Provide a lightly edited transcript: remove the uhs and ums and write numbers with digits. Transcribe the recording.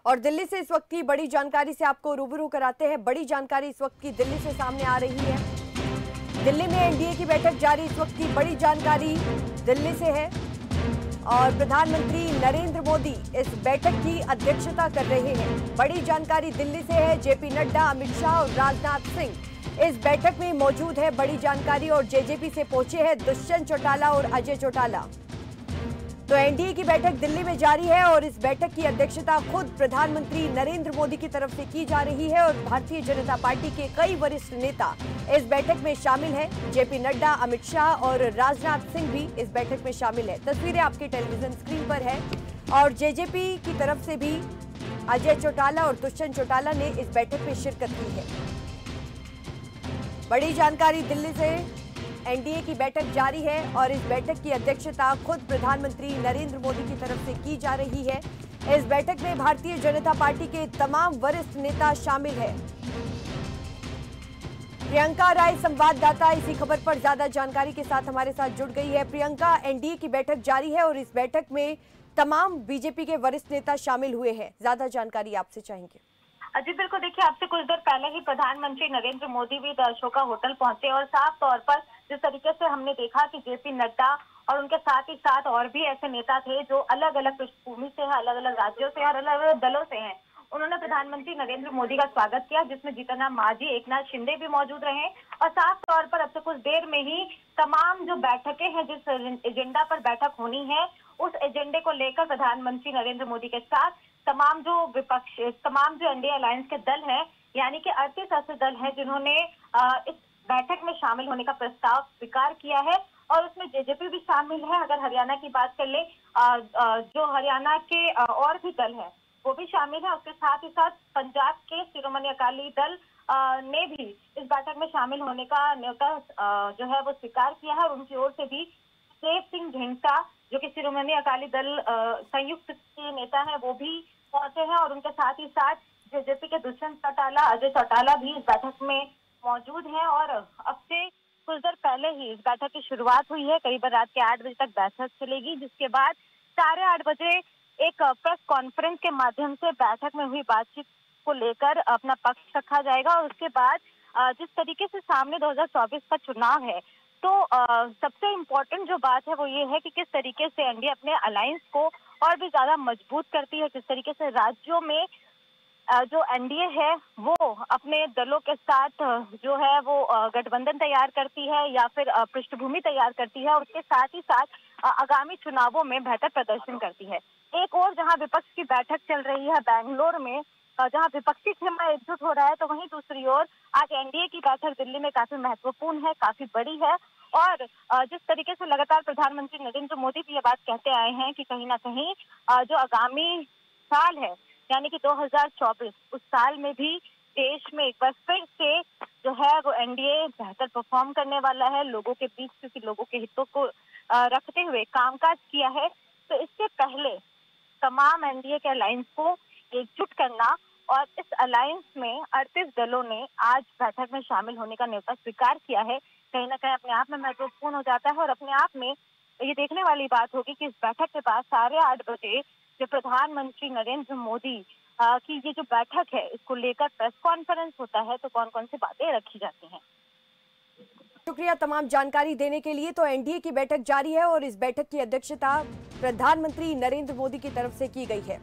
और दिल्ली से इस वक्त की बड़ी जानकारी से आपको रूबरू कराते हैं। बड़ी जानकारी इस वक्त की दिल्ली से सामने आ रही है। दिल्ली में एनडीए की बैठक जारी। इस वक्त की बड़ी जानकारी दिल्ली से है और प्रधानमंत्री नरेंद्र मोदी इस बैठक की अध्यक्षता कर रहे हैं। बड़ी जानकारी दिल्ली से है। जेपी नड्डा, अमित शाह और राजनाथ सिंह इस बैठक में मौजूद है। बड़ी जानकारी और जेजेपी से पहुंचे हैं दुष्यंत चौटाला और अजय चौटाला। तो एनडीए की बैठक दिल्ली में जारी है और इस बैठक की अध्यक्षता खुद प्रधानमंत्री नरेंद्र मोदी की तरफ से की जा रही है और भारतीय जनता पार्टी के कई वरिष्ठ नेता इस बैठक में शामिल हैं। जेपी नड्डा, अमित शाह और राजनाथ सिंह भी इस बैठक में शामिल है। तस्वीरें आपके टेलीविजन स्क्रीन पर है और जेजेपी की तरफ से भी अजय चौटाला और दुष्यंत चौटाला ने इस बैठक में शिरकत की है। बड़ी जानकारी दिल्ली से एनडीए की बैठक जारी है और इस बैठक की अध्यक्षता खुद प्रधानमंत्री नरेंद्र मोदी की तरफ से की जा रही है। इस बैठक में भारतीय जनता पार्टी के तमाम वरिष्ठ नेता शामिल हैं। प्रियंका राय संवाददाता इसी खबर पर ज्यादा जानकारी के साथ हमारे साथ जुड़ गई है। प्रियंका, एनडीए की बैठक जारी है और इस बैठक में तमाम बीजेपी के वरिष्ठ नेता शामिल हुए हैं। ज्यादा जानकारी आपसे चाहेंगे। जी बिल्कुल, देखिए आपसे कुछ देर पहले ही प्रधानमंत्री नरेंद्र मोदी भी अशोका होटल पहुंचे और साफ तौर पर जिस तरीके से हमने देखा कि जेपी नड्डा और उनके साथ ही साथ और भी ऐसे नेता थे जो अलग अलग पृष्ठभूमि से हैं, अलग अलग राज्यों से और अलग अलग दलों से हैं। उन्होंने प्रधानमंत्री नरेंद्र मोदी का स्वागत किया, जिसमें जीतन मांझी, एकनाथ शिंदे भी मौजूद रहे और साफ तौर पर अब से कुछ देर में ही तमाम जो बैठकें हैं, जिस एजेंडा पर बैठक होनी है, उस एजेंडे को लेकर प्रधानमंत्री नरेंद्र मोदी के साथ तमाम जो एनडीए अलायंस के दल हैं, यानी कि 38 ऐसे दल हैं जिन्होंने इस बैठक में शामिल होने का प्रस्ताव स्वीकार किया है और उसमें जेजेपी भी शामिल है। अगर हरियाणा की बात कर ले, जो हरियाणा के और भी दल हैं वो भी शामिल है। उसके साथ ही साथ पंजाब के शिरोमणि अकाली दल ने भी इस बैठक में शामिल होने का न्योता जो है वो स्वीकार किया है और उनकी ओर से भी देव सिंह ढींढसा, जो कि शिरोमणि अकाली दल संयुक्त के नेता हैं, वो भी पहुंचे हैं और उनके साथ ही साथ जेजेपी के दुष्यंत चौटाला, अजय चौटाला भी इस बैठक में मौजूद हैं। और अब से कुछ देर पहले ही इस बैठक की शुरुआत हुई है। करीब रात के 8 बजे तक बैठक चलेगी, जिसके बाद 8:30 बजे एक प्रेस कॉन्फ्रेंस के माध्यम से बैठक में हुई बातचीत को लेकर अपना पक्ष रखा जाएगा और उसके बाद जिस तरीके से सामने 2024 का चुनाव है, तो सबसे इम्पोर्टेंट जो बात है वो ये है कि किस तरीके से एनडीए अपने अलायंस को और भी ज्यादा मजबूत करती है, किस तरीके से राज्यों में जो एनडीए है वो अपने दलों के साथ जो है वो गठबंधन तैयार करती है या फिर पृष्ठभूमि तैयार करती है और उसके साथ ही साथ आगामी चुनावों में बेहतर प्रदर्शन करती है। एक और जहां विपक्ष की बैठक चल रही है बेंगलोर में, जहां विपक्षी खेमा एकजुट हो रहा है, तो वहीं दूसरी ओर आज एनडीए की बैठक दिल्ली में काफी महत्वपूर्ण है, काफी बड़ी है। और जिस तरीके से लगातार प्रधानमंत्री नरेंद्र मोदी भी ये बात कहते आए हैं कि कहीं ना कहीं जो आगामी साल है, यानी कि 2024, उस साल में भी देश में एक बार फिर से जो है वो एनडीए बेहतर परफॉर्म करने वाला है लोगों के बीच, क्योंकि लोगों के हितों को रखते हुए कामकाज किया है। तो इससे पहले तमाम एनडीए के अलायंस को एकजुट करना और इस अलायंस में 38 दलों ने आज बैठक में शामिल होने का न्योता स्वीकार किया है, कहीं ना कहीं अपने आप में महत्वपूर्ण हो जाता है। और अपने आप में ये देखने वाली बात होगी कि इस बैठक के बाद 8:30 बजे जो प्रधानमंत्री नरेंद्र मोदी की ये जो बैठक है, इसको लेकर प्रेस कॉन्फ्रेंस होता है, तो कौन कौन सी बातें रखी जाती हैं। शुक्रिया तमाम जानकारी देने के लिए। तो एनडीए की बैठक जारी है और इस बैठक की अध्यक्षता प्रधानमंत्री नरेंद्र मोदी की तरफ से की गई है।